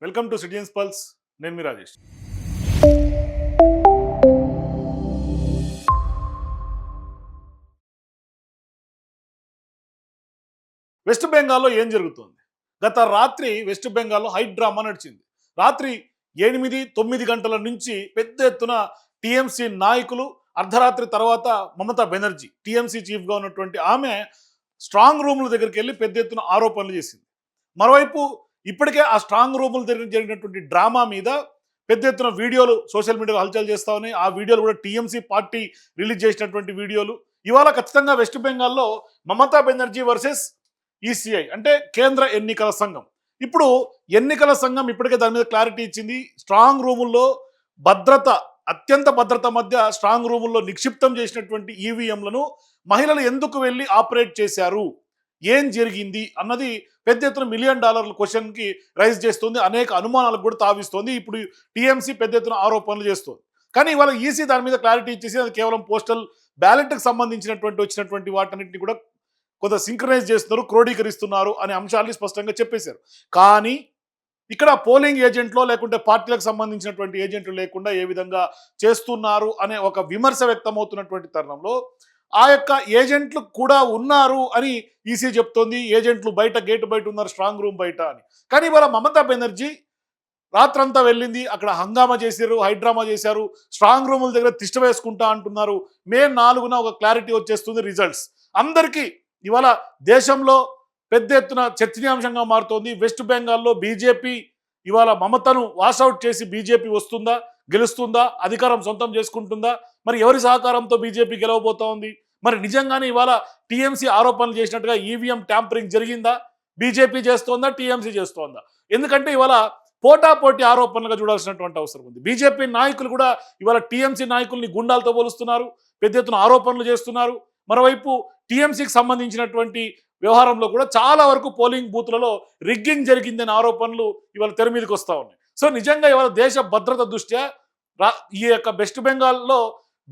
Welcome to citizens pulse. నేను మీ Rajesh. West బెంగాల్లో ఏం జరుగుతుంది? గత రాత్రి వెస్ట్ బెంగాల్లో హై డ్రామా నడిచింది. రాత్రి 8-9 గంటల నుంచి పెద్ద ఎత్తున టీఎంసీ నాయకులు, అర్ధరాత్రి తర్వాత మమతా బెనర్జీ టీఎంసీ చీఫ్గా ఉన్నటువంటి ఆమె స్ట్రాంగ్ రూముల దగ్గరికి వెళ్ళి పెద్ద ఎత్తున ఆరోపణలు చేసింది. మరోవైపు ఇప్పటికే ఆ స్ట్రాంగ్ రూముల దగ్గర జరిగినటువంటి డ్రామా మీద పెద్ద ఎత్తున వీడియోలు సోషల్ మీడియాలో హల్చల్ చేస్తా ఉన్నాయి. ఆ వీడియోలు కూడా టీఎంసీ పార్టీ రిలీజ్ చేసినటువంటి వీడియోలు. ఇవాళ ఖచ్చితంగా వెస్ట్ బెంగాల్లో మమతా బెనర్జీ వర్సెస్ ఈసీఐ అంటే కేంద్ర ఎన్నికల సంఘం. ఇప్పుడు ఎన్నికల సంఘం ఇప్పటికే దాని మీద క్లారిటీ ఇచ్చింది. స్ట్రాంగ్ రూముల్లో భద్రత, అత్యంత భద్రత మధ్య స్ట్రాంగ్ రూముల్లో నిక్షిప్తం చేసినటువంటి ఈవీఎంలను మహిళలు ఎందుకు వెళ్ళి ఆపరేట్ చేశారు, ఏం జరిగింది అన్నది పెద్ద ఎత్తున $1 మిలియన్ క్వశ్చన్కి రైజ్ చేస్తుంది. అనేక అనుమానాలకు కూడా తావిస్తోంది. ఇప్పుడు టీఎంసీ పెద్ద ఎత్తున ఆరోపణలు చేస్తుంది. కానీ ఇవాళ ఈసీ దాని మీద క్లారిటీ ఇచ్చేసి అది కేవలం పోస్టల్ బ్యాలెట్కి సంబంధించినటువంటి వచ్చినటువంటి వాటన్నిటిని కూడా కొంత సింక్రనైజ్ చేస్తున్నారు, క్రోడీకరిస్తున్నారు అనే అంశాలని స్పష్టంగా చెప్పేశారు. కానీ ఇక్కడ పోలింగ్ ఏజెంట్లో లేకుంటే పార్టీలకు సంబంధించినటువంటి ఏజెంట్లు లేకుండా ఏ విధంగా చేస్తున్నారు అనే ఒక విమర్శ వ్యక్తమవుతున్నటువంటి తరుణంలో ఆ యొక్క ఏజెంట్లు కూడా ఉన్నారు అని ఈసీ చెప్తోంది. ఏజెంట్లు బయట, గేటు బయట ఉన్నారు, స్ట్రాంగ్ రూమ్ బయట అని. కానీ ఇవాళ మమతా బెనర్జీ రాత్రంతా వెళ్ళింది, అక్కడ హంగామా చేశారు, హైడ్రామా చేశారు, స్ట్రాంగ్ రూముల దగ్గర తిష్ట వేసుకుంటా అంటున్నారు. మే 4న ఒక క్లారిటీ వచ్చేస్తుంది, రిజల్ట్స్ అందరికీ. ఇవాళ దేశంలో పెద్ద ఎత్తున చర్చనీయాంశంగా మారుతోంది. వెస్ట్ బెంగాల్లో బీజేపీ ఇవాళ మమతను వాషౌట్ చేసి బీజేపీ వస్తుందా, గెలుస్తుందా, అధికారం సొంతం చేసుకుంటుందా? మరి ఎవరి సహకారంతో బీజేపీ గెలవబోతా ఉంది? మరి నిజంగానే ఇవాళ టీఎంసీ ఆరోపణలు చేసినట్టుగా ఈవీఎం ట్యాంపరింగ్ జరిగిందా? బీజేపీ చేస్తోందా, టీఎంసీ చేస్తోందా? ఎందుకంటే ఇవాళ పోటాపోటీ ఆరోపణలుగా చూడాల్సినటువంటి అవసరం ఉంది. బీజేపీ నాయకులు కూడా ఇవాళ టీఎంసీ నాయకుల్ని గుండాలతో పోలుస్తున్నారు, పెద్ద ఎత్తున ఆరోపణలు చేస్తున్నారు. మరోవైపు టీఎంసీకి సంబంధించినటువంటి వ్యవహారంలో కూడా చాలా వరకు పోలింగ్ బూత్లలో రిగ్గింగ్ జరిగిందనే ఆరోపణలు ఇవాళ తెర మీదకి వస్తూ ఉన్నాయి. సో నిజంగా ఇవాళ దేశ భద్రత దృష్ట్యా ఈ యొక్క వెస్ట్ బెంగాల్లో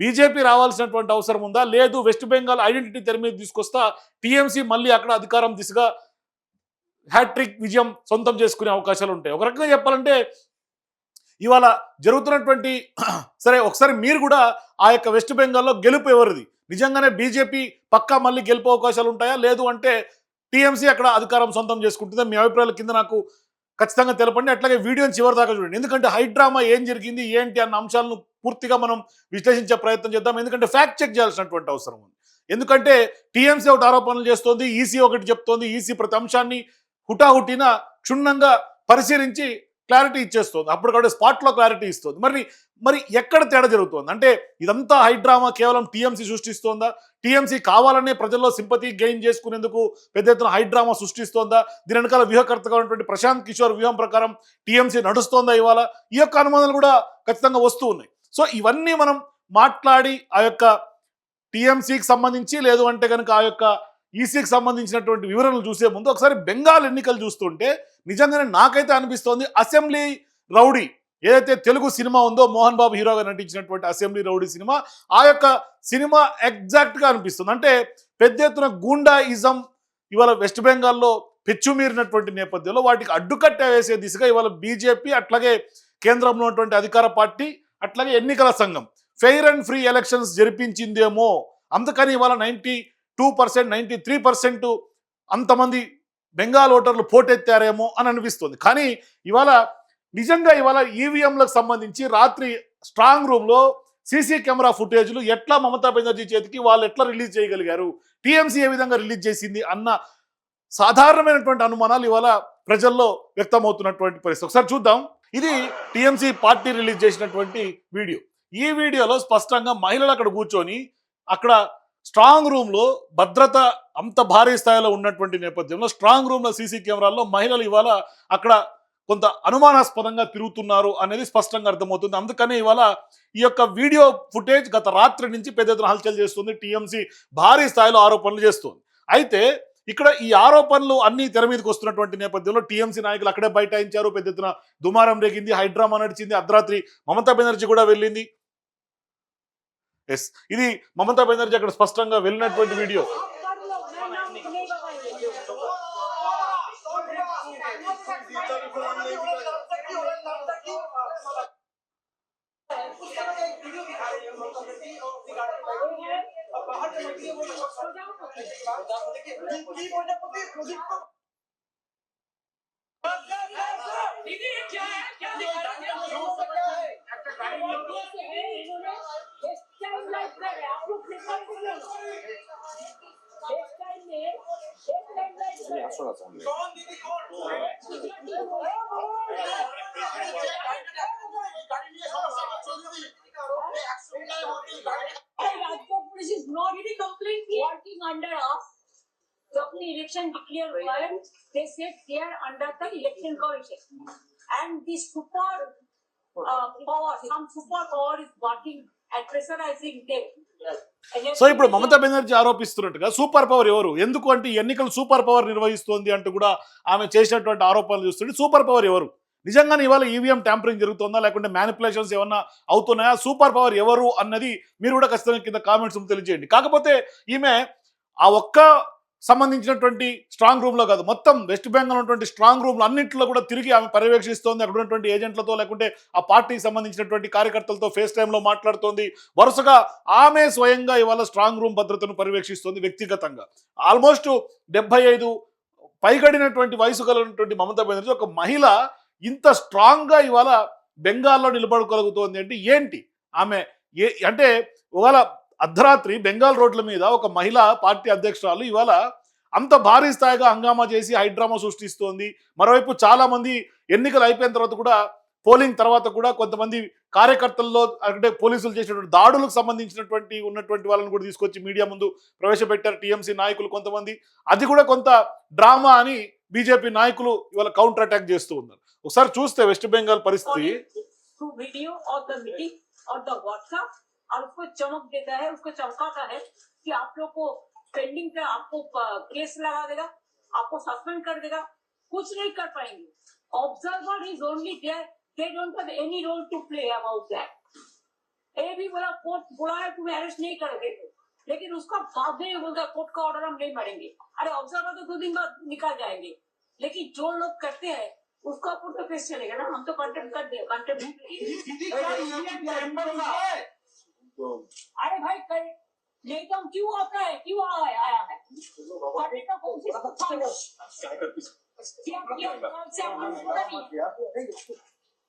బీజేపీ రావాల్సినటువంటి అవసరం ఉందా, లేదు వెస్ట్ బెంగాల్ ఐడెంటిటీ తెర మీద తీసుకొస్తా టీఎంసీ మళ్ళీ అక్కడ అధికారం దిశగా హ్యాట్రిక్ విజయం సొంతం చేసుకునే అవకాశాలు ఉంటాయి? ఒక రకంగా చెప్పాలంటే ఇవాళ జరుగుతున్నటువంటి సరే ఒకసారి మీరు కూడా ఆ యొక్క వెస్ట్ బెంగాల్లో గెలుపు ఎవరిది? నిజంగానే బీజేపీ పక్కా మళ్ళీ గెలుపు అవకాశాలు ఉంటాయా, లేదు అంటే టీఎంసీ అక్కడ అధికారం సొంతం చేసుకుంటుందా? మీ అభిప్రాయాల కింద నాకు ఖచ్చితంగా తెలపండి. అట్లాగే వీడియోని చివరి దాకా చూడండి. ఎందుకంటే హైడ్రామా ఏం జరిగింది, ఏంటి అన్న అంశాలను పూర్తిగా మనం విశ్లేషించే ప్రయత్నం చేద్దాం. ఎందుకంటే ఫ్యాక్ట్ చెక్ చేయాల్సినటువంటి అవసరం ఉంది. ఎందుకంటే టీఎంసీ ఒకటి ఆరోపణలు చేస్తోంది, ఈసీ ఒకటి చెప్తోంది. ఈసీ ప్రతి అంశాన్ని హుటాహుటిన క్షుణ్ణంగా పరిశీలించి క్లారిటీ ఇచ్చేస్తుంది. అప్పటికప్పుడు స్పాట్లో క్లారిటీ ఇస్తుంది. మరి ఎక్కడ తేడా జరుగుతుంది? అంటే ఇదంతా హైడ్రామా కేవలం టీఎంసీ సృష్టిస్తోందా? టీఎంసీ కావాలనే ప్రజల్లో సింపతి గెయిన్ చేసుకునేందుకు పెద్ద ఎత్తున హైడ్రామా సృష్టిస్తోందా? దీని వెనకాల వ్యూహకర్తగా ఉన్నటువంటి ప్రశాంత్ కిషోర్ వ్యూహం ప్రకారం టీఎంసీ నడుస్తోందా? ఇవాళ ఈ యొక్క అనుమానాలు కూడా ఖచ్చితంగా వస్తూ ఉన్నాయి. సో ఇవన్నీ మనం మాట్లాడి ఆ యొక్క టీఎంసీకి సంబంధించి, లేదు అంటే కనుక ఆ యొక్క ఈసీకి సంబంధించినటువంటి వివరణలు చూసే ముందు ఒకసారి బెంగాల్ ఎన్నికలు చూస్తుంటే నిజంగానే నాకైతే అనిపిస్తోంది అసెంబ్లీ రౌడీ ఏదైతే తెలుగు సినిమా ఉందో, మోహన్ బాబు హీరోగా నటించినటువంటి అసెంబ్లీ రౌడీ సినిమా, ఆ యొక్క సినిమా ఎగ్జాక్ట్గా అనిపిస్తుంది. అంటే పెద్ద ఎత్తున గూండాయిజం ఇవాళ వెస్ట్ బెంగాల్లో పెచ్చుమీరినటువంటి నేపథ్యంలో వాటికి అడ్డుకట్ట వేసే దిశగా ఇవాళ బీజేపీ, అట్లాగే కేంద్రంలో ఉన్నటువంటి అధికార పార్టీ, అట్లాగే ఎన్నికల సంఘం ఫెయిర్ అండ్ ఫ్రీ ఎలక్షన్స్ జరిపించిందేమో, అందుకని ఇవాళ 92%, 93% అంతమంది బెంగాల్ ఓటర్లు పోటెత్తారేమో అని అనిపిస్తుంది. కానీ ఇవాళ నిజంగా ఇవాళ ఈవీఎంలకు సంబంధించి రాత్రి స్ట్రాంగ్ రూమ్లో సీసీ కెమెరా ఫుటేజ్లు ఎట్లా మమతా బెనర్జీ చేతికి వాళ్ళు ఎట్లా రిలీజ్ చేయగలిగారు, టీఎంసీ ఏ విధంగా రిలీజ్ చేసింది అన్న సాధారణమైనటువంటి అనుమానాలు ఇవాళ ప్రజల్లో వ్యక్తమవుతున్నటువంటి పరిస్థితి. ఒకసారి చూద్దాం. ఇది టీఎంసీ పార్టీ రిలీజ్ చేసినటువంటి వీడియో. ఈ వీడియోలో స్పష్టంగా మహిళలు అక్కడ కూర్చొని అక్కడ స్ట్రాంగ్ రూమ్లో భద్రత అంత భారీ స్థాయిలో ఉన్నటువంటి నేపథ్యంలో స్ట్రాంగ్ రూమ్లో సీసీ కెమెరాల్లో మహిళలు ఇవాళ అక్కడ కొంత అనుమానాస్పదంగా తిరుగుతున్నారు అనేది స్పష్టంగా అర్థమవుతుంది. అందుకనే ఇవాళ ఈ యొక్క వీడియో ఫుటేజ్ గత రాత్రి నుంచి పెద్ద ఎత్తున హల్చల్ చేస్తుంది. టీఎంసీ భారీ స్థాయిలో ఆరోపణలు చేస్తుంది. అయితే ఇక్కడ ఈ ఆరోపణలు అన్ని తెర మీదకి వస్తున్నటువంటి నేపథ్యంలో టీఎంసీ నాయకులు అక్కడే బైఠాయించారు. పెద్ద ఎత్తున దుమారం రేగింది, హైడ్రామా నడిచింది. అర్ధరాత్రి మమతా బెనర్జీ కూడా వెళ్ళింది. ఎస్, ఇది మమతా బెనర్జీ అక్కడ స్పష్టంగా వెళ్ళినటువంటి వీడియో. दीदी ये क्या है, क्या दिखा रहे हैं? क्या है? इन्होंने बेस्ट टाइम लाइफ कर रहे हैं, आप लोग बेस्ट टाइम में बेस्ट टाइम लाइफ कर रहे हैं। कौन दीदी कौन? Rajkot police is not completely working under us. तो अपनी इलेक्शन डिक्लेयर हुआ है, they said they are under the election commission and the super power, some super power is working and pressurizing them. So ఇప్పుడు మమతా బెనర్జీ ఆరోపిస్తున్నట్టుగా సూపర్ పవర్ ఎవరు, ఎందుకు అంటే ఎన్నికలు super power నిర్వహిస్తోంది అంటూ కూడా ఆమె చేసినటువంటి ఆరోపణలు చూస్తుంటే సూపర్ పవర్ ఎవరు, నిజంగానే ఇవాళ ఈవీఎం ట్యాంపరింగ్ జరుగుతుందా లేకుంటే మ్యానిపులేషన్స్ ఏమన్నా అవుతున్నాయా, సూపర్ పవర్ ఎవరు అన్నది మీరు కూడా ఖచ్చితంగా కింద కామెంట్స్ తెలియజేయండి. కాకపోతే ఈమె ఆ ఒక్క సంబంధించినటువంటి స్ట్రాంగ్ రూమ్ లో కాదు, మొత్తం వెస్ట్ బెంగాల్ ఉన్నటువంటి స్ట్రాంగ్ రూమ్లు అన్నింటిలో కూడా తిరిగి ఆమె పర్యవేక్షిస్తోంది. అక్కడ ఉన్నటువంటి ఏజెంట్లతో లేకుంటే ఆ పార్టీకి సంబంధించినటువంటి కార్యకర్తలతో ఫేస్ టైంలో మాట్లాడుతోంది. వరుసగా ఆమె స్వయంగా ఇవాళ స్ట్రాంగ్ రూమ్ భద్రతను పర్యవేక్షిస్తోంది వ్యక్తిగతంగా. ఆల్మోస్ట్ 75 పైగడినటువంటి వయసు కలిగినటువంటి మమతా బెనర్జీ ఒక మహిళ ఇంత స్ట్రాంగ్ గా ఇవాళ బెంగాల్లో నిలబడగలుగుతోంది అంటే ఏంటి ఆమె అంటే ఇవాళ అర్ధరాత్రి బెంగాల్ రోడ్ల మీద ఒక మహిళా పార్టీ అధ్యక్షురాలు ఇవాళ అంత భారీ స్థాయిగా హంగామా చేసి హైడ్రామా సృష్టిస్తోంది. మరోవైపు చాలా మంది ఎన్నికలు అయిపోయిన తర్వాత కూడా పోలింగ్ తర్వాత కూడా కొంతమంది కార్యకర్తల్లో అంటే పోలీసులు చేసినటువంటి దాడులకు సంబంధించినటువంటి ఉన్నటువంటి వాళ్ళని కూడా తీసుకొచ్చి మీడియా ముందు ప్రవేశపెట్టారు టీఎంసీ నాయకులు కొంతమంది. అది కూడా కొంత డ్రామా అని బీజేపీ నాయకులు ఇవాళ కౌంటర్ అటాక్ చేస్తూ ఉన్నారు. ఒకసారి చూస్తే వెస్ట్ బెంగాల్ పరిస్థితి और उसको चमक देता है, उसको चमकाता है कि आप लोग को पेंडिंग पे आपको केस लगा देगा, आपको सस्पेंड कर देगा, कुछ नहीं कर पाएंगे. Observer is only there, they don't have any role to play about that. ये भी बोला कोर्ट बोला है तुम्हें अरेस्ट नहीं करेंगे, लेकिन उसका बाद में बोलता कोर्ट का ऑर्डर हम नहीं मानेंगे. अरे ऑब्जर्वर तो 2 दिन बाद निकाल जाएंगे, लेकिन जो लोग करते हैं उसका ऊपर तो केस चलेगा ना. हम तो कंटेम्प्ट कर दे, कंटेम्प्ट. अरे भाई कल नहीं तो क्यों आता है, क्यों आया है करने का कौन सी क्या किया कौन से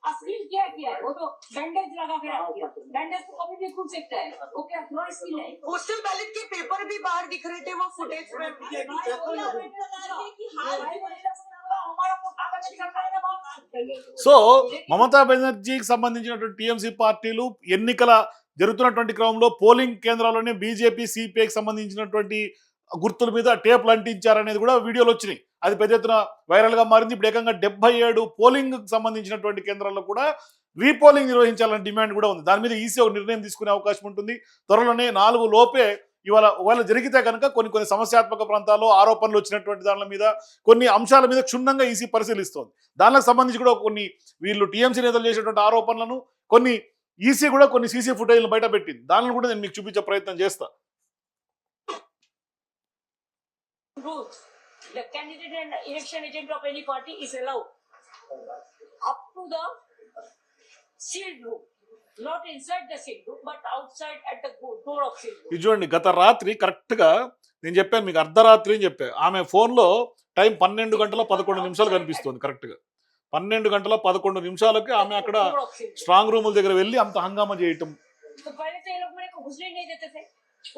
असली क्या किया है, वो तो बैंडेज लगा के रख दिया. बैंडेज तो कभी भी खुल सकता है, वो क्या थोड़ा सी नहीं. पोस्टल बैलेट के पेपर भी बाहर दिख रहे थे वो फुटेज में. సో మమతా బెనర్జీకి సంబంధించినటువంటి టీఎంసీ పార్టీలు ఎన్నికల జరుగుతున్నటువంటి క్రమంలో పోలింగ్ కేంద్రాల్లోనే బీజేపీ సిపిఐకి సంబంధించినటువంటి గుర్తుల మీద టేపులు అంటించారనేది కూడా వీడియోలు వచ్చినాయి. అది పెద్ద ఎత్తున వైరల్ గా మారింది. ఇప్పుడు ఏకంగా 77 పోలింగ్ సంబంధించినటువంటి కేంద్రాల్లో కూడా రీపోలింగ్ నిర్వహించాలనే డిమాండ్ కూడా ఉంది. దాని మీద ఈసీ ఒక నిర్ణయం తీసుకునే అవకాశం ఉంటుంది. త్వరలోనే 4 లోపే ఇవాళ జరిగితే కనుక కొన్ని సమస్యాత్మక ప్రాంతాల్లో ఆరోపణలు వచ్చినటువంటి దాని మీద కొన్ని అంశాల మీద క్షుణ్ణంగా ఈసీ పరిశీలిస్తోంది. దానికి సంబంధించి కూడా కొన్ని వీళ్ళు టీఎంసీ నేతలు చేసినటువంటి ఆరోపణలను కొన్ని ఈసీ కూడా కొన్ని సీసీ ఫుటేజ్లను బయట పెట్టింది. దానిని కూడా నేను మీకు చూపించే ప్రయత్నం చేస్తా. The candidate and election agent of any party is allowed up to the sealed room, not inside the sealed room, but outside at the door of sealed room. ఇది చూడండి, గత రాత్రి కరెక్ట్ గా నేను చెప్పాను మీకు, అర్ధరాత్రి అని చెప్పాను. ఆమె ఫోన్ లో టైం 12:11 కనిపిస్తుంది. కరెక్ట్ గా 12:11 ఆమె అక్కడ స్ట్రాంగ్ రూముల దగ్గర వెళ్ళి అంత హంగామా చేయటం. तो पहले तो ये लोग मेरे को घुसने नहीं देते थे,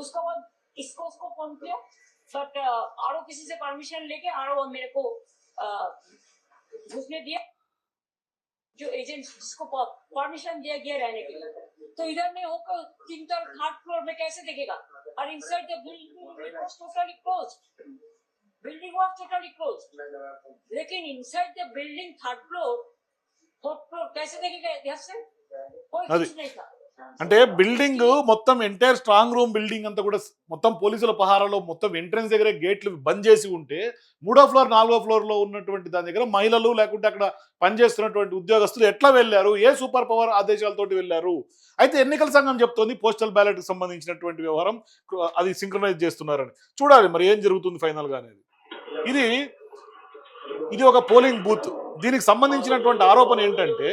उसको बाद इसको फोन किया, बट आरो किसी से परमिशन लेके आरो मेरे को घुसने दिया, जो एजेंट जिसको परमिशन दिया गया रहने के लिए. तो इधर में होकर 3rd फ्लोर में कैसे देखेगा? और inside the building was totally closed, building was totally closed, लेकिन inside the building 3rd floor 4th floor कैसे देखेगा? इधर से कोई कुछ नहीं था. అంటే బిల్డింగ్ మొత్తం ఎంటైర్ స్ట్రాంగ్ రూమ్ బిల్డింగ్ అంతా కూడా మొత్తం పోలీసుల పహారాలో మొత్తం ఎంట్రన్స్ దగ్గర గేట్లు బంద్ చేసి ఉంటే 3వ ఫ్లోర్ 4వ ఫ్లోర్ లో ఉన్నటువంటి దాని దగ్గర మహిళలు లేకుంటే అక్కడ పనిచేస్తున్నటువంటి ఉద్యోగస్తులు ఎట్లా వెళ్ళారు, ఏ సూపర్ పవర్ ఆదేశాలతోటి వెళ్ళారు? అయితే ఎన్నికల సంఘం చెప్తోంది పోస్టల్ బ్యాలెట్ కి సంబంధించినటువంటి వ్యవహారం అది సింక్రనైజ్ చేస్తున్నారని. చూడాలి మరి ఏం జరుగుతుంది ఫైనల్ గా అనేది. ఇది ఒక పోలింగ్ బూత్. దీనికి సంబంధించినటువంటి ఆరోపణ ఏంటంటే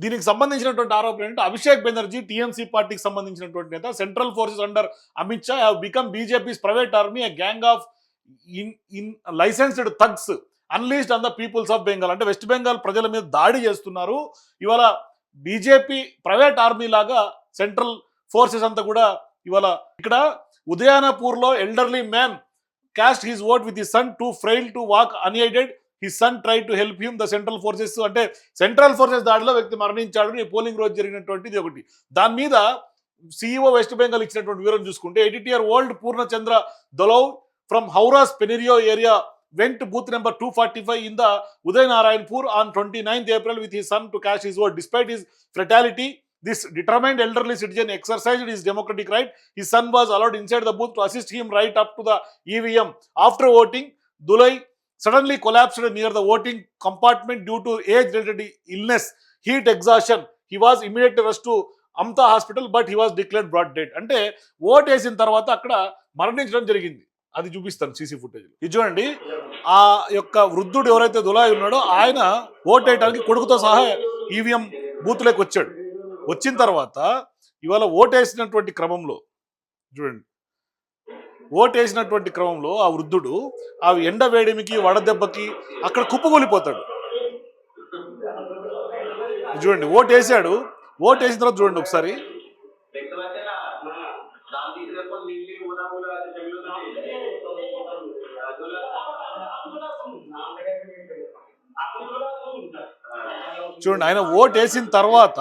దీనికి సంబంధించినటువంటి ఆరోపణ ఏంటంటే అభిషేక్ బెనర్జీ టీఎంసీ పార్టీకి సంబంధించినటువంటి నేత central forces under Amit Shah have become BJP's private army a gang of in licensed thugs unleashed on the peoples of Bengal. అంటే వెస్ట్ బెంగాల్ ప్రజల మీద దాడి చేస్తున్నారు. ఇవాళ బీజేపీ ప్రైవేట్ ఆర్మీ లాగా సెంట్రల్ ఫోర్సెస్ అంతా కూడా ఇవాళ ఇక్కడ ఉదయానపూర్లో elderly man cast his vote with his son too frail to walk unaided. His son try to help him. The central forces అంటే సెంట్రల్ ఫోర్సెస్ దాడిలో వ్యక్తి మరణించాడు. ఈ పోలింగ్ రోజు జరిగినటువంటిది ఒకటి. దాని మీద సిఇఓ వెస్ట్ బెంగాల్ ఇచ్చినటువంటి వివరం చూసుకుంటే 80-year-old పూర్ణచంద్ర దొలౌ ఫ్రమ్ హౌరాస్ పెనిరియో area went booth number 245 in the Uday Narayanpur on 29th April with his son to cash his vote. Despite his fatality, this determined elderly citizen exercised his democratic right. His son was allowed inside the booth to assist him right up to the EVM. After voting, Dulai suddenly collapsed near the voting compartment due to age-related illness, heat exhaustion. He was immediately rushed to Amta hospital, but he was declared brought dead. అంటే vote వేసిన తర్వాత అక్కడ మరణించడం జరిగింది. అది చూపిస్తాను CC footage. ఇది చూడండి, ఆ యొక్క వృద్ధుడు ఎవరైతే దులాయి ఉన్నాడో ఆయన ఓట్ వేయడానికి కొడుకుతో సహా ఈవీఎం బూత్లోకి వచ్చాడు. వచ్చిన తర్వాత ఇవాళ ఓట్ వేసినటువంటి క్రమంలో చూడండి, ఓట్ వేసినటువంటి క్రమంలో ఆ వృద్ధుడు ఆ ఎండ వేడిమికి వడదెబ్బకి అక్కడ కుప్పగొలిపోతాడు. చూడండి, ఓట్ వేసాడు. ఓట్ వేసిన తర్వాత చూడండి ఒకసారి, చూడండి ఆయన ఓట్ వేసిన తర్వాత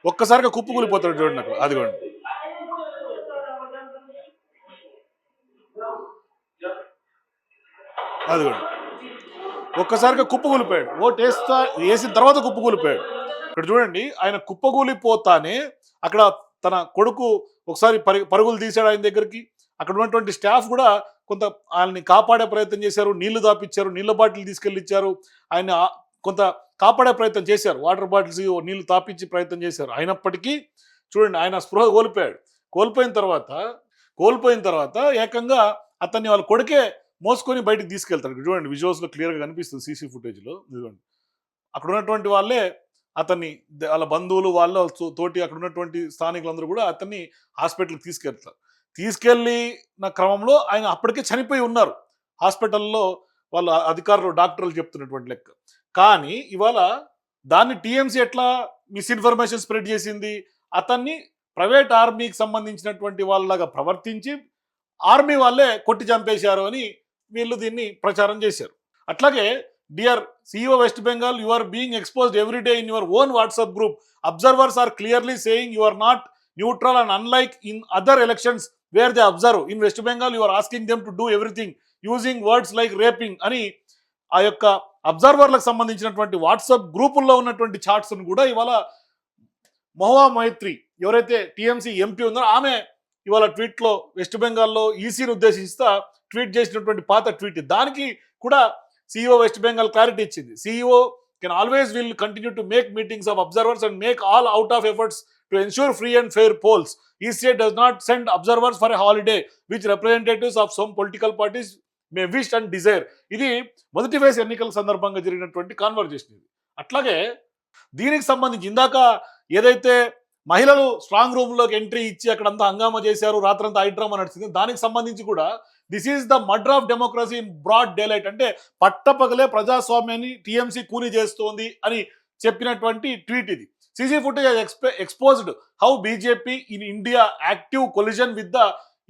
ఒక్కసారిగా కుప్పు కూలిపోతాడు. చూడండి అక్కడ, అదిగోండి అదిగోండి ఒక్కసారిగా కుప్పకూలిపోయాడు. ఓట్ వేసిన తర్వాత కుప్పకూలిపోయాడు. ఇక్కడ చూడండి, ఆయన కుప్పకూలిపోతానే అక్కడ తన కొడుకు ఒకసారి పరుగులు తీశాడు ఆయన దగ్గరికి. అక్కడ ఉన్నటువంటి స్టాఫ్ కూడా కొంత ఆయన్ని కాపాడే ప్రయత్నం చేశారు. నీళ్లు దాపిచ్చారు, నీళ్ళ బాటిల్ తీసుకెళ్ళి ఇచ్చారు. ఆయన కొంత కాపాడే ప్రయత్నం చేశారు. వాటర్ బాటిల్స్ నీళ్లు తాపించి ప్రయత్నం చేశారు. అయినప్పటికీ చూడండి ఆయన స్పృహ కోల్పోయాడు. కోల్పోయిన తర్వాత ఏకంగా అతన్ని వాళ్ళ కొడుకే మోసుకొని బయటికి తీసుకెళ్తారు. చూడండి విజువల్స్లో క్లియర్గా కనిపిస్తుంది సీసీ ఫుటేజ్లో. చూడండి అక్కడ ఉన్నటువంటి వాళ్ళే అతన్ని, వాళ్ళ బంధువులు వాళ్ళ తోటి అక్కడ ఉన్నటువంటి స్థానికులందరూ కూడా అతన్ని హాస్పిటల్కి తీసుకెళ్తారు. తీసుకెళ్ళిన క్రమంలో ఆయన అప్పటికే చనిపోయి ఉన్నారు హాస్పిటల్లో. వాళ్ళ అధికారులు డాక్టర్లు చెప్తున్నటువంటి లెక్క. కానీ ఇవాళ దాన్ని టీఎంసీ ఎట్లా మిస్ఇన్ఫర్మేషన్ స్ప్రెడ్ చేసింది, అతన్ని ప్రైవేట్ ఆర్మీకి సంబంధించినటువంటి వాళ్ళలాగా ప్రవర్తించి ఆర్మీ వాళ్ళే కొట్టి చంపేశారు అని వీళ్ళు దీన్ని ప్రచారం చేశారు. అట్లాగే dear CEO West Bengal, you are being exposed every day in your own WhatsApp group. Observers are clearly saying you are not neutral and unlike in other elections where they observe. In West Bengal you are asking them to do everything using words like raping అని ఆ యొక్క అబ్జర్వర్లకు సంబంధించినటువంటి WhatsApp గ్రూపుల్లో ఉన్నటువంటి చాట్స్ను కూడా ఇవాళ మహువా మైత్రి ఎవరైతే TMC MP ఉందో ఆమె ఇవాళ ట్వీట్లో వెస్ట్ బెంగాల్లో ఈసీని ఉద్దేశిస్తా ట్వీట్ చేసినటువంటి పాత ట్వీట్. దానికి కూడా సిఇఓ వెస్ట్ బెంగాల్ క్లారిటీ ఇచ్చింది. CEO can always will continue to make meetings of observers and make all out of efforts to ensure free and fair polls. ECA does not send observers for a holiday which representatives of some political parties may wish and desire. ఇది మొదటి phase ఎన్నికల సందర్భంగా జరిగినటువంటి conversation ఇది. అట్లాగే దీనికి సంబంధించి ఇందాక ఏదైతే మహిళలు స్ట్రాంగ్ రూమ్లోకి ఎంట్రీ ఇచ్చి అక్కడంతా హంగామా చేశారు, రాత్రంతా హైడ్రామా నడిచింది, దానికి సంబంధించి కూడా this is the murder of democracy in broad daylight. అంటే పట్టపగలే ప్రజాస్వామ్యాన్ని టీఎంసీ కూని చేస్తోంది అని చెప్పినటువంటి ట్వీట్ ఇది. CC footage has exposed how BJP in India active collision with the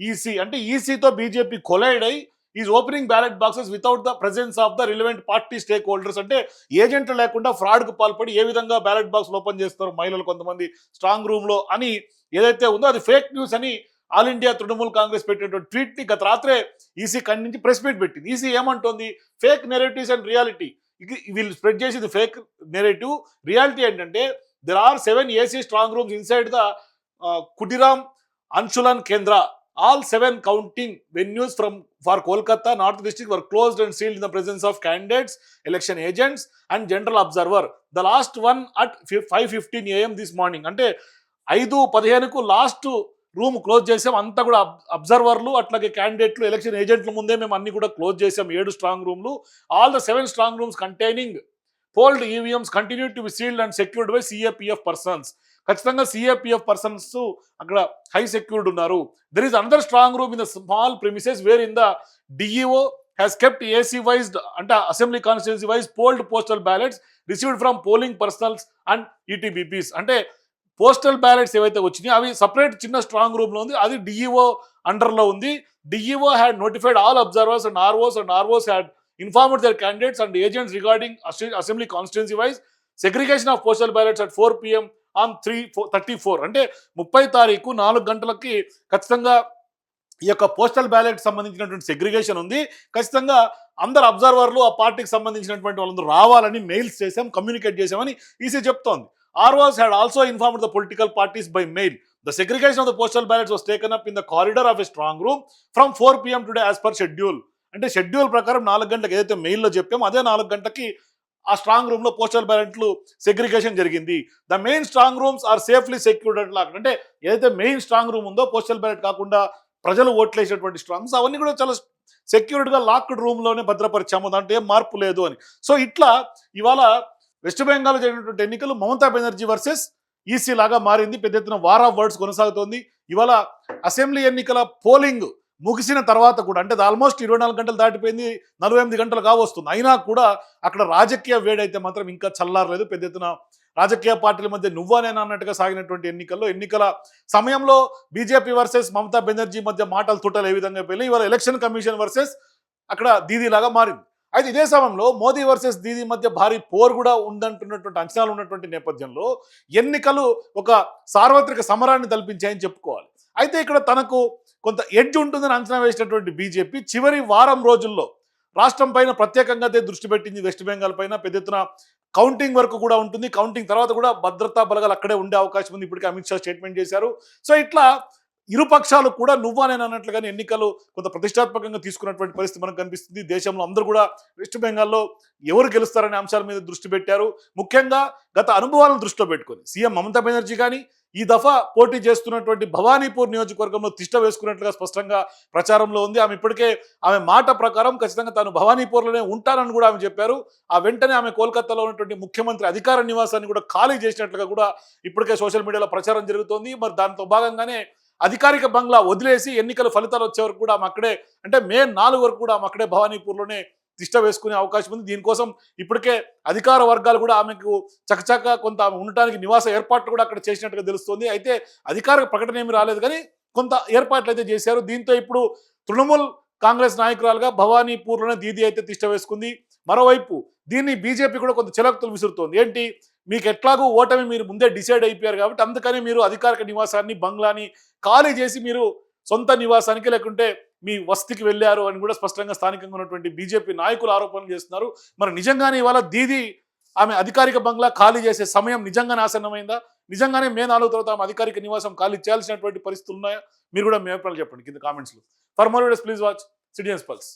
EC. అంటే ఈసీతో బీజేపీ కొలైడ్ అయి is opening ballot boxes without the presence of the relevant party stake holders. అంటే ఏజెంట్లు లేకుండా ఫ్రాడ్కు పాల్పడి ఏ విధంగా బ్యాలెట్ బాక్స్ ఓపెన్ చేస్తారు మహిళలు కొంతమంది స్ట్రాంగ్ రూమ్లో అని ఏదైతే ఉందో అది ఫేక్ న్యూస్ అని ఆల్ ఇండియా తృణమూల్ కాంగ్రెస్ పెట్టినటువంటి ట్వీట్ని గత రాత్రే ఈసీ ఖండించి ప్రెస్ మీట్ పెట్టింది. ఈసీ ఏమంటోంది, ఫేక్ నెరేటివ్స్ అండ్ రియాలిటీ వీళ్ళు స్ప్రెడ్ చేసేది ఫేక్ నెరేటివ్. రియాలిటీ ఏంటంటే there are 7 AC strong rooms inside the Kutiram Anshulan Kendra. All 7 counting venues for Kolkata North District were closed and sealed in the presence of candidates, election agents and general observer. The last one at 5:15 AM this morning. అంటే 5:15కు last room close చేసాం. అంతా కూడా అబ్జర్వర్లు అట్లాగే క్యాండిడేట్లు election ఏజెంట్ల ముందే మేము అన్ని కూడా క్లోజ్ చేసాం. 7 స్ట్రాంగ్ రూమ్లు. All the 7 strong rooms containing polled EVMs continue to be sealed and secured by CAPF persons. ఖచ్చితంగా సిఏపిఎఫ్ పర్సన్స్ అక్కడ హై సెక్యూర్డ్ ఉన్నారు. There is another strong room in the small premises where in the DEO has kept AC wised అంటే assembly constituency wise polled postal ballots received from polling personnels and ETBPs. అంటే postal ballots ఏవైతే వచ్చినాయో అవి separate చిన్న strong room లో ఉంది, అది DEO అండర్లో ఉంది. DEO had notified all observers and ROs had informed their candidates and agents regarding assembly constituency wise segregation of postal ballots at 4 PM on 3/34. అంటే 30 తారీఖు 4 గంటలకి ఖచ్చితంగా ఈ యొక్క పోస్టల్ బ్యాలెట్ సంబంధించినటువంటి సెగ్రిగేషన్ ఉంది. ఖచ్చితంగా అందరు అబ్జర్వర్లు ఆ పార్టీకి సంబంధించినటువంటి వాళ్ళందరూ రావాలని మెయిల్స్ చేసాం, కమ్యూనికేట్ చేసామని ఈసీ చెప్తోంది. ROs had also informed the political parties by mail. The segregation of the postal ballots was taken up in the corridor of a strong room from 4 PM today as per schedule. అంటే schedule ప్రకారం 4 గంటలకు ఏదైతే మెయిల్లో చెప్పామో అదే 4 గంటకి ఆ strong room లో పోస్టల్ బ్యాలెట్లు సెగ్రిగేషన్ జరిగింది. The main strong rooms are safely secured lock. అంటే ఏదైతే మెయిన్ స్ట్రాంగ్ రూమ్ ఉందో పోస్టల్ బ్యాలెట్ కాకుండా ప్రజలు ఓట్లేసేటువంటి స్ట్రాంగ్స్ అవన్నీ కూడా చాలా సెక్యూర్డ్ గా లాక్డ్ రూమ్ లోనే భద్రపరిచాము, దాంట్లో ఏం మార్పు లేదు అని. సో ఇట్లా ఇవాళ వెస్ట్ బెంగాల్ జరిగినటువంటి ఎన్నికలు మమతా బెనర్జీ వర్సెస్ ఈసీ లాగా మారింది. పెద్ద ఎత్తున వార్ ఆఫ్ వర్డ్స్ కొనసాగుతోంది. ఇవాళ అసెంబ్లీ ఎన్నికల పోలింగ్ ముగిసిన తర్వాత కూడా అంటే ఆల్మోస్ట్ 24 గంటలు దాటిపోయింది, 48 గంటలు కావస్తుంది. అయినా కూడా అక్కడ రాజకీయ వేడైతే మాత్రం ఇంకా చల్లారలేదు. పెద్ద ఎత్తున రాజకీయ పార్టీల మధ్య నువ్వనేనా అన్నట్టుగా సాగినటువంటి ఎన్నికల సమయంలో బీజేపీ వర్సెస్ మమతా బెనర్జీ మధ్య మాటలు తుట్టలు ఏ విధంగా పోయి ఇవాళ ఎలక్షన్ కమిషన్ వర్సెస్ అక్కడ దీదీ లాగా మారింది. అయితే ఇదే సమయంలో మోదీ వర్సెస్ దీదీ మధ్య భారీ పోరు కూడా ఉందంటున్నటువంటి అంచనాలు ఉన్నటువంటి నేపథ్యంలో ఎన్నికలు ఒక సార్వత్రిక సమరాన్ని తలపించాయని చెప్పుకోవాలి. అయితే ఇక్కడ తనకు కొంత ఎడ్జ్ ఉంటుందని అంచనా వేసినటువంటి బీజేపీ చివరి వారం రోజుల్లో రాష్ట్రం పైన ప్రత్యేకంగా దృష్టి పెట్టింది. వెస్ట్ బెంగాల్ పైన పెద్ద ఎత్తున కౌంటింగ్ వరకు కూడా ఉంటుంది. కౌంటింగ్ తర్వాత కూడా భద్రతా బలగాలు అక్కడే ఉండే అవకాశం ఉంది. ఇప్పటికే అమిత్ షా స్టేట్మెంట్ చేశారు. సో ఇట్లా ఇరు పక్షాలు కూడా నువ్వానేనా అన్నట్లుగానే ఎన్నికలు కొంత ప్రతిష్టాత్మకంగా తీసుకున్నటువంటి పరిస్థితి మనకు కనిపిస్తుంది. దేశంలో అందరూ కూడా వెస్ట్ బెంగాల్లో ఎవరు గెలుస్తారనే అంశాల మీద దృష్టి పెట్టారు. ముఖ్యంగా గత అనుభవాలను దృష్టిలో పెట్టుకొని సీఎం మమతా బెనర్జీ కానీ ఈ దఫా పోటీ చేస్తున్నటువంటి భవానీపూర్ నియోజకవర్గంలో తిష్ట వేసుకున్నట్లుగా స్పష్టంగా ప్రచారంలో ఉంది. ఆమె మాట ప్రకారం ఖచ్చితంగా తాను భవానీపూర్లోనే ఉంటానని కూడా ఆమె చెప్పారు. ఆ వెంటనే ఆమె కోల్కతాలో ఉన్నటువంటి ముఖ్యమంత్రి అధికార నివాసాన్ని కూడా ఖాళీ చేసినట్లుగా కూడా ఇప్పటికే సోషల్ మీడియాలో ప్రచారం జరుగుతోంది. మరి దాంతో భాగంగానే అధికారిక బంగ్లా వదిలేసి ఎన్నికల ఫలితాలు వచ్చే వరకు కూడా ఆమె అక్కడే అంటే మే 4 వరకు కూడా ఆమె అక్కడే భవానీపూర్లోనే తిష్ట వేసుకునే అవకాశం ఉంది. దీనికోసం ఇప్పటికే అధికార వర్గాలు కూడా ఆమెకు చకచక కొంత ఆమె ఉండటానికి నివాస ఏర్పాట్లు కూడా అక్కడ చేసినట్టుగా తెలుస్తుంది. అయితే అధికారిక ప్రకటన ఏమీ రాలేదు కానీ కొంత ఏర్పాట్లు అయితే చేశారు. దీంతో ఇప్పుడు తృణమూల్ కాంగ్రెస్ నాయకురాలుగా భవానీపూర్లోనే దీదీ అయితే తిష్ట వేసుకుంది. మరోవైపు దీన్ని బీజేపీ కూడా కొంత చిలకతులు విసురుతోంది. ఏంటి, మీకు ఎట్లాగూ ఓటమి మీరు ముందే డిసైడ్ అయిపోయారు కాబట్టి అందుకని మీరు అధికారిక నివాసాన్ని బంగ్లాని ఖాళీ చేసి మీరు సొంత నివాసానికి లేకుంటే మీ వసతికి వెళ్ళారు అని కూడా స్పష్టంగా స్థానికంగా ఉన్నటువంటి బీజేపీ నాయకులు ఆరోపణలు చేస్తున్నారు. మరి నిజంగానే ఇవాళ దీదీ ఆమె అధికారిక బంగ్లా ఖాళీ చేసే సమయం నిజంగానే ఆసన్నమైందా? నిజంగానే మే 4 తర్వాత ఆమె అధికారిక నివాసం ఖాళీ చేయాల్సినటువంటి పరిస్థితులు ఉన్నాయా? మీరు కూడా మీ అభిప్రాయాలు చెప్పండి కింద కామెంట్స్లో. For more videos please watch citizens pulse.